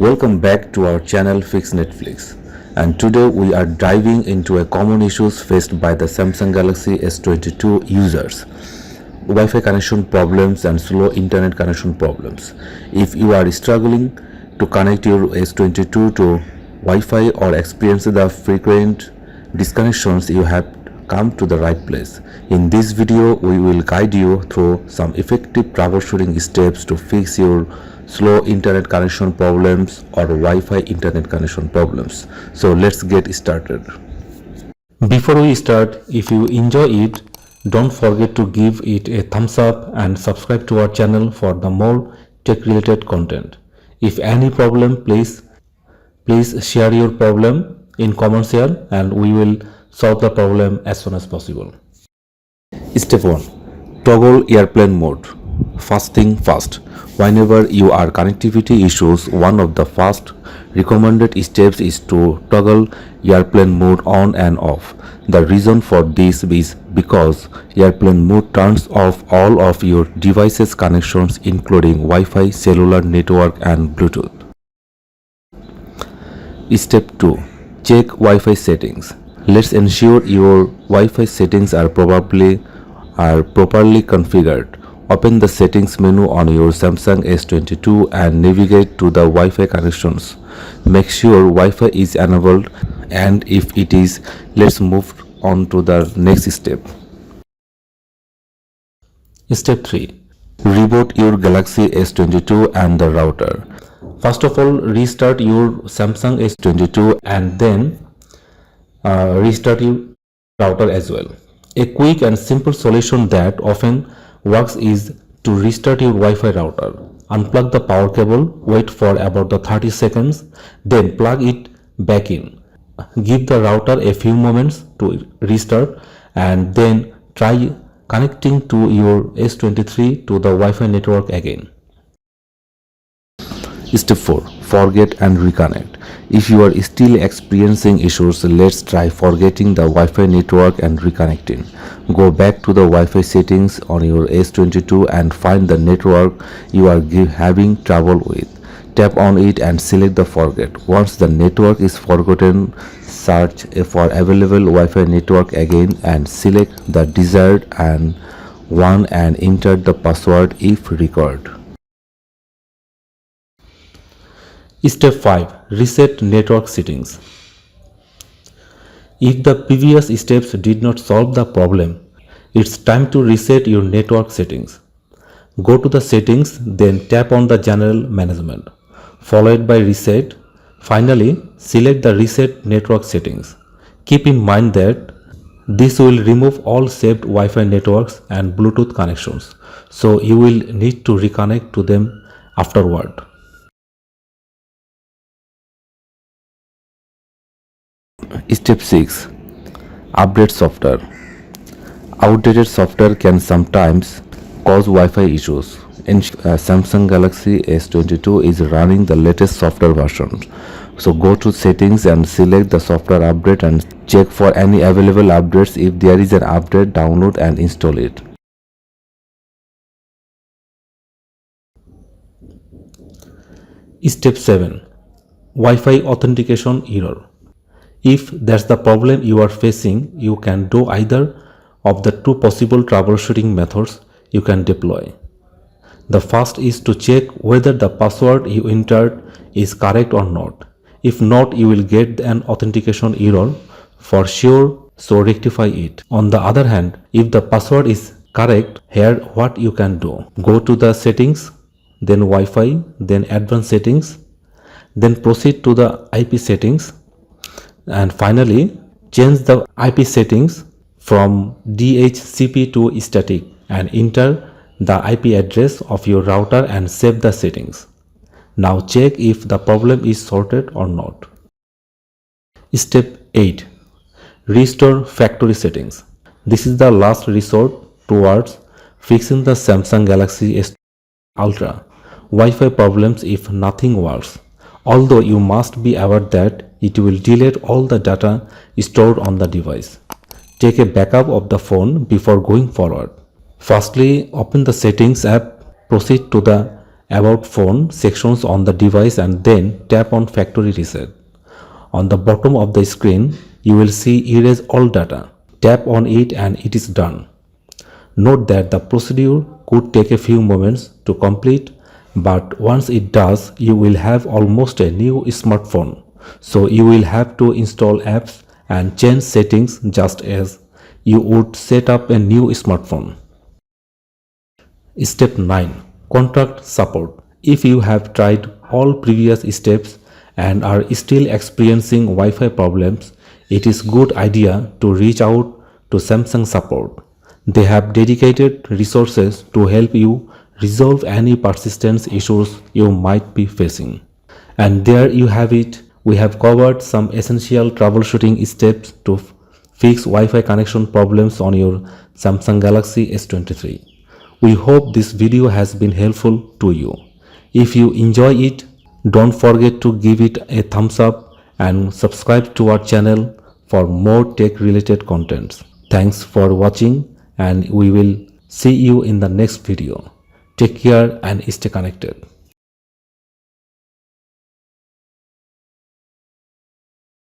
Welcome back to our channel Fix Netflix, and today we are diving into a common issues faced by the Samsung Galaxy S22 users: Wi-Fi connection problems and slow internet connection problems. If you are struggling to connect your S22 to Wi-Fi or experience the frequent disconnections, you have come to the right place. In this video, we will guide you through some effective troubleshooting steps to fix your slow internet connection problems or Wi-Fi internet connection problems. So let's get started. Before we start, if you enjoy it, don't forget to give it a thumbs up and subscribe to our channel for the more tech related content. If any problem, please share your problem in comments here and we will solve the problem as soon as possible. Step 1. Toggle airplane mode. First thing first, whenever you are connectivity issues, one of the first recommended steps is to toggle airplane mode on and off. The reason for this is because airplane mode turns off all of your device's connections including Wi-Fi, cellular network and Bluetooth. Step 2. Check Wi-Fi settings. Let's ensure your Wi-Fi settings are properly configured. Open the settings menu on your Samsung S22 and navigate to the Wi-Fi connections. Make sure Wi-Fi is enabled, and if it is, let's move on to the next step. Step 3. Reboot your Galaxy S22 and the router. First of all, restart your Samsung S22 and then restart your router as well. A quick and simple solution that often works is to restart your Wi-Fi router. Unplug the power cable, wait for about 30 seconds, then plug it back in. Give the router a few moments to restart and then try connecting to your S23 to the Wi-Fi network again. Step 4. Forget and reconnect. If you are still experiencing issues, let's try forgetting the Wi-Fi network and reconnecting. Go back to the Wi-Fi settings on your S22 and find the network you are having trouble with. Tap on it and select the forget. Once the network is forgotten, search for available Wi-Fi network again and select the desired one and enter the password if required. Step 5. Reset network settings. If the previous steps did not solve the problem, it's time to reset your network settings. Go to the settings, then tap on the general management, followed by reset. Finally, select the reset network settings. Keep in mind that this will remove all saved Wi-Fi networks and Bluetooth connections, so you will need to reconnect to them afterward. Step 6. Update software. Outdated software can sometimes cause Wi-Fi issues. Samsung Galaxy S22 is running the latest software version. So go to settings and select the software update and check for any available updates. If there is an update, download and install it. Step 7. Wi-Fi authentication error. If that's the problem you are facing, you can do either of the two possible troubleshooting methods you can deploy. The first is to check whether the password you entered is correct or not. If not, you will get an authentication error for sure, so rectify it. On the other hand, if the password is correct, here what you can do. Go to the settings, then Wi-Fi, then advanced settings, then proceed to the IP settings, and finally change the IP settings from DHCP to static and enter the IP address of your router and save the settings. Now check if the problem is sorted or not. Step 8. Restore factory settings. This is the last resort towards fixing the Samsung Galaxy S Ultra Wi-Fi problems if nothing works. Although you must be aware that it will delete all the data stored on the device. Take a backup of the phone before going forward. Firstly, open the settings app, proceed to the About phone sections on the device and then tap on factory reset. On the bottom of the screen, you will see erase all data. Tap on it and it is done. Note that the procedure could take a few moments to complete, but once it does, you will have almost a new smartphone. So you will have to install apps and change settings just as you would set up a new smartphone. Step 9. Contact support. If you have tried all previous steps and are still experiencing Wi-Fi problems, it is good idea to reach out to Samsung support. They have dedicated resources to help you resolve any persistent issues you might be facing. And there you have it. We have covered some essential troubleshooting steps to fix Wi-Fi connection problems on your Samsung Galaxy S23. We hope this video has been helpful to you. If you enjoy it, don't forget to give it a thumbs up and subscribe to our channel for more tech related contents. Thanks for watching and we will see you in the next video. Take care and stay connected.